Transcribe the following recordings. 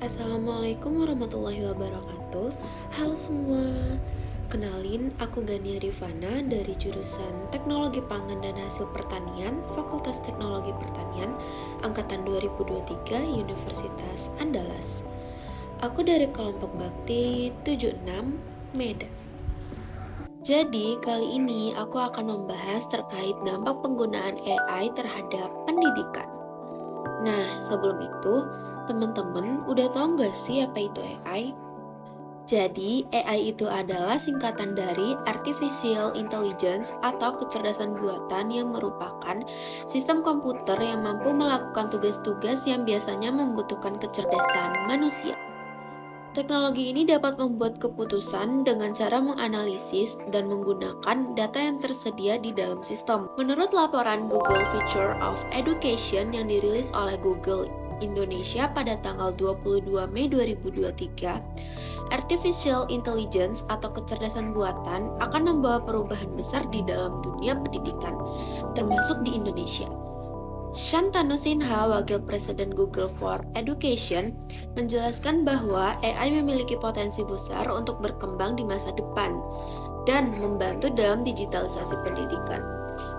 Assalamualaikum warahmatullahi wabarakatuh. Halo semua, kenalin aku Gania Rifana dari jurusan Teknologi Pangan dan Hasil Pertanian, Fakultas Teknologi Pertanian, Angkatan 2023, Universitas Andalas. Aku dari kelompok bakti 76 Medan. Jadi kali ini aku akan membahas terkait dampak penggunaan AI terhadap pendidikan. Nah, sebelum itu, teman-teman udah tahu nggak sih apa itu AI? Jadi, AI itu adalah singkatan dari Artificial Intelligence atau kecerdasan buatan yang merupakan sistem komputer yang mampu melakukan tugas-tugas yang biasanya membutuhkan kecerdasan manusia. Teknologi ini dapat membuat keputusan dengan cara menganalisis dan menggunakan data yang tersedia di dalam sistem. Menurut laporan Google Future of Education yang dirilis oleh Google Indonesia pada tanggal 22 Mei 2023, Artificial Intelligence atau kecerdasan buatan akan membawa perubahan besar di dalam dunia pendidikan, termasuk di Indonesia. Shantanu Sinha, Wakil Presiden Google for Education, menjelaskan bahwa AI memiliki potensi besar untuk berkembang di masa depan dan membantu dalam digitalisasi pendidikan.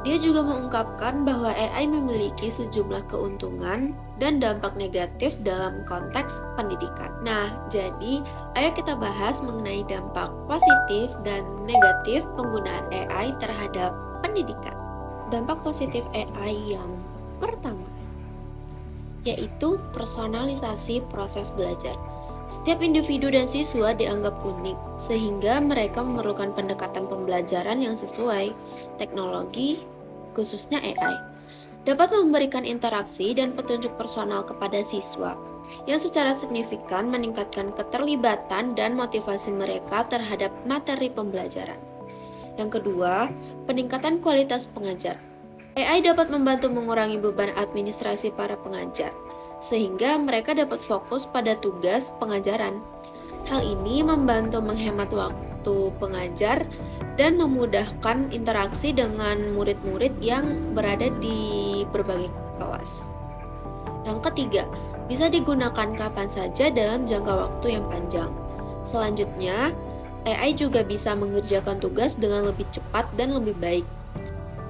Dia juga mengungkapkan bahwa AI memiliki sejumlah keuntungan dan dampak negatif dalam konteks pendidikan. Nah, jadi ayo kita bahas mengenai dampak positif dan negatif penggunaan AI terhadap pendidikan. Dampak positif AI yang pertama, yaitu personalisasi proses belajar. Setiap individu dan siswa dianggap unik, sehingga mereka memerlukan pendekatan pembelajaran yang sesuai. Teknologi, khususnya AI, dapat memberikan interaksi dan petunjuk personal kepada siswa, yang secara signifikan meningkatkan keterlibatan dan motivasi mereka terhadap materi pembelajaran. Yang kedua, peningkatan kualitas pengajar. AI dapat membantu mengurangi beban administrasi para pengajar, sehingga mereka dapat fokus pada tugas pengajaran. Hal ini membantu menghemat waktu pengajar dan memudahkan interaksi dengan murid-murid yang berada di berbagai kelas. Yang ketiga, bisa digunakan kapan saja dalam jangka waktu yang panjang. Selanjutnya, AI juga bisa mengerjakan tugas dengan lebih cepat dan lebih baik.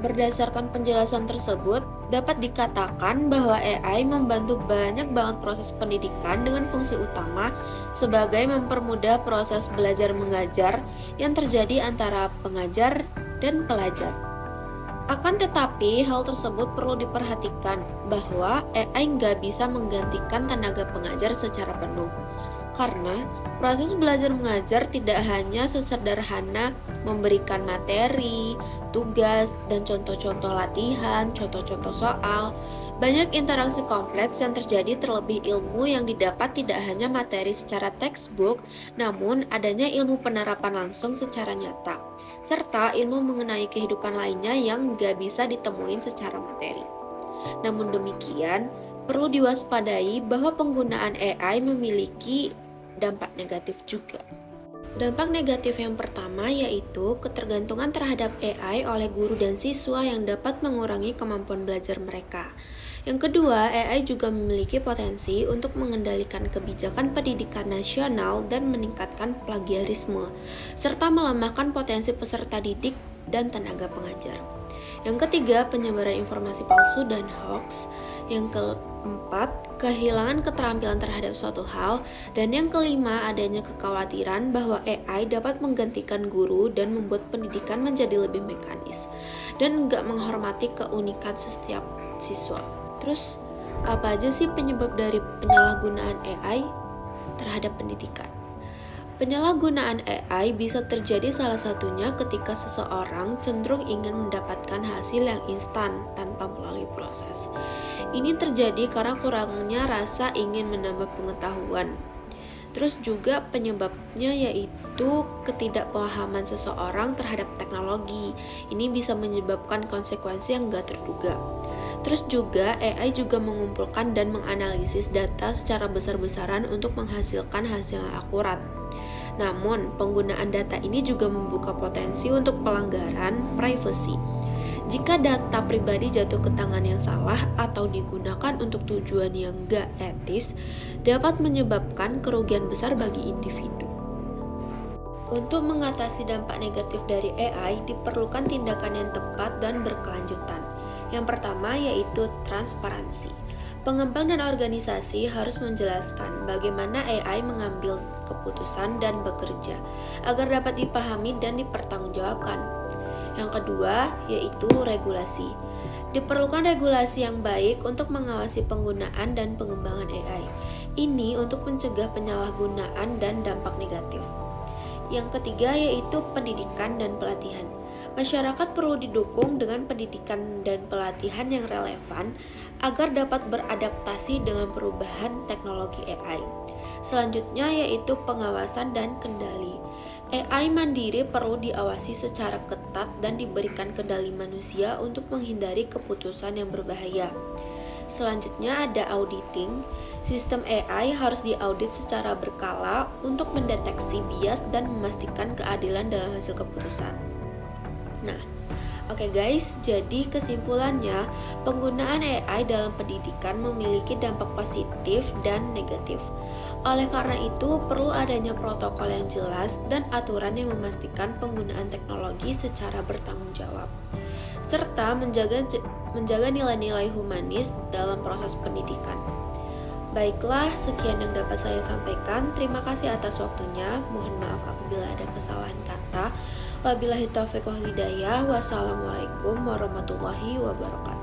Berdasarkan penjelasan tersebut, dapat dikatakan bahwa AI membantu banyak banget proses pendidikan dengan fungsi utama sebagai mempermudah proses belajar mengajar yang terjadi antara pengajar dan pelajar. Akan tetapi, hal tersebut perlu diperhatikan bahwa AI nggak bisa menggantikan tenaga pengajar secara penuh. Karena proses belajar mengajar tidak hanya sesederhana memberikan materi, tugas, dan contoh-contoh latihan, contoh-contoh soal. Banyak interaksi kompleks yang terjadi, terlebih ilmu yang didapat tidak hanya materi secara textbook, namun adanya ilmu penerapan langsung secara nyata, serta ilmu mengenai kehidupan lainnya yang nggak bisa ditemuin secara materi. Namun demikian, perlu diwaspadai bahwa penggunaan AI memiliki dampak negatif juga. Dampak negatif yang pertama yaitu ketergantungan terhadap AI oleh guru dan siswa yang dapat mengurangi kemampuan belajar mereka. Yang kedua, AI juga memiliki potensi untuk mengendalikan kebijakan pendidikan nasional dan meningkatkan plagiarisme, serta melemahkan potensi peserta didik dan tenaga pengajar. Yang ketiga, penyebaran informasi palsu dan hoax. Yang keempat, kehilangan keterampilan terhadap suatu hal. Dan yang kelima, adanya kekhawatiran bahwa AI dapat menggantikan guru dan membuat pendidikan menjadi lebih mekanis dan nggak menghormati keunikan setiap siswa. Terus, apa aja sih penyebab dari penyalahgunaan AI terhadap pendidikan? Penyalahgunaan AI bisa terjadi salah satunya ketika seseorang cenderung ingin mendapatkan hasil yang instan tanpa melalui proses. Ini terjadi karena kurangnya rasa ingin menambah pengetahuan. Terus juga penyebabnya yaitu ketidakpahaman seseorang terhadap teknologi. Ini bisa menyebabkan konsekuensi yang gak terduga. Terus juga AI juga mengumpulkan dan menganalisis data secara besar-besaran untuk menghasilkan hasil yang akurat. Namun, penggunaan data ini juga membuka potensi untuk pelanggaran privasi. Jika data pribadi jatuh ke tangan yang salah atau digunakan untuk tujuan yang gak etis, dapat menyebabkan kerugian besar bagi individu. Untuk mengatasi dampak negatif dari AI, diperlukan tindakan yang tepat dan berkelanjutan. Yang pertama yaitu transparansi. Pengembang dan organisasi harus menjelaskan bagaimana AI mengambil keputusan dan bekerja agar dapat dipahami dan dipertanggungjawabkan. Yang kedua yaitu regulasi. Diperlukan regulasi yang baik untuk mengawasi penggunaan dan pengembangan AI. Ini untuk mencegah penyalahgunaan dan dampak negatif. Yang ketiga yaitu pendidikan dan pelatihan. Masyarakat perlu didukung dengan pendidikan dan pelatihan yang relevan agar dapat beradaptasi dengan perubahan teknologi AI. Selanjutnya yaitu pengawasan dan kendali. AI mandiri perlu diawasi secara ketat dan diberikan kendali manusia untuk menghindari keputusan yang berbahaya. Selanjutnya ada auditing. Sistem AI harus diaudit secara berkala untuk mendeteksi bias dan memastikan keadilan dalam hasil keputusan. Nah, oke guys, jadi kesimpulannya, penggunaan AI dalam pendidikan memiliki dampak positif dan negatif. Oleh karena itu, perlu adanya protokol yang jelas dan aturan yang memastikan penggunaan teknologi secara bertanggung jawab, serta menjaga nilai-nilai humanis dalam proses pendidikan. Baiklah, sekian yang dapat saya sampaikan. Terima kasih atas waktunya. Mohon maaf apabila ada kesalahan kata. Wabillahi taufiq wal hidayah. Wassalamualaikum warahmatullahi wabarakatuh.